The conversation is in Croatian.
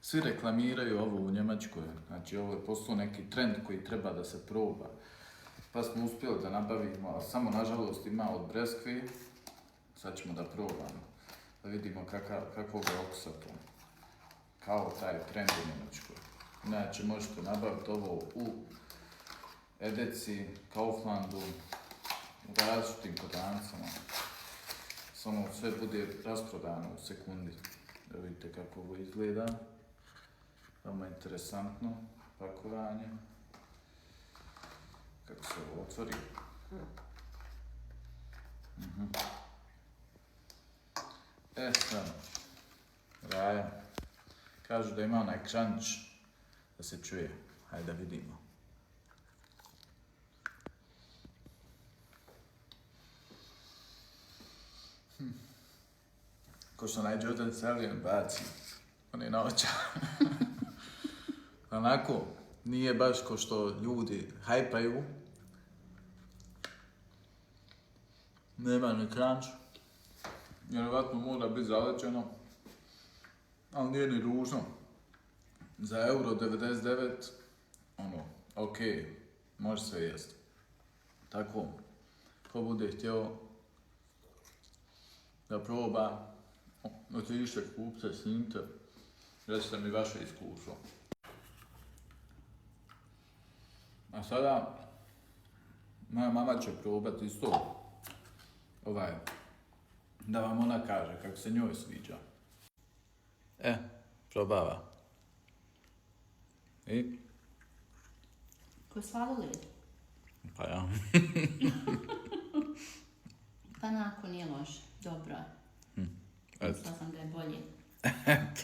Svi reklamiraju ovo u Njemačkoj, znači ovo je postao neki trend koji treba da se proba. Pa smo uspjeli da nabavimo, a samo nažalost ima od breskve. Sad ćemo da probamo, da vidimo kakvog je okusa to. Kao taj trend u Njemačkoj. Znači možete nabaviti ovo u Edeci, Kauflandu, u različitim prodavnicama. Samo sve bude rasprodano u sekundi. Da vidite kako ovo izgleda. Veoma interesantno pakovanje. Kako se ovo otvori. Sad, Raja. Kažu da ima onaj crunch da se čuje. Hajde da vidimo. Ko što onaj Jordan Salian baci. On je naočan. Onako, nije baš ko što ljudi hajpaju. Nema ni crunch. Vjerovatno mora biti zaleđeno. Ali nije ni ružno. Za €1,99, okej, može sve jesti. Tako, ko bude htio da proba, otiđite kupce, snimite, recite mi vaše iskustvo. A sada, moja mama će probati isto da vam ona kaže kako se njoj sviđa. Probava. I? Ko sladoled? Pa ja. Pa onako nije loše, dobro. Eto. Mislila sam da je bolje. Eto.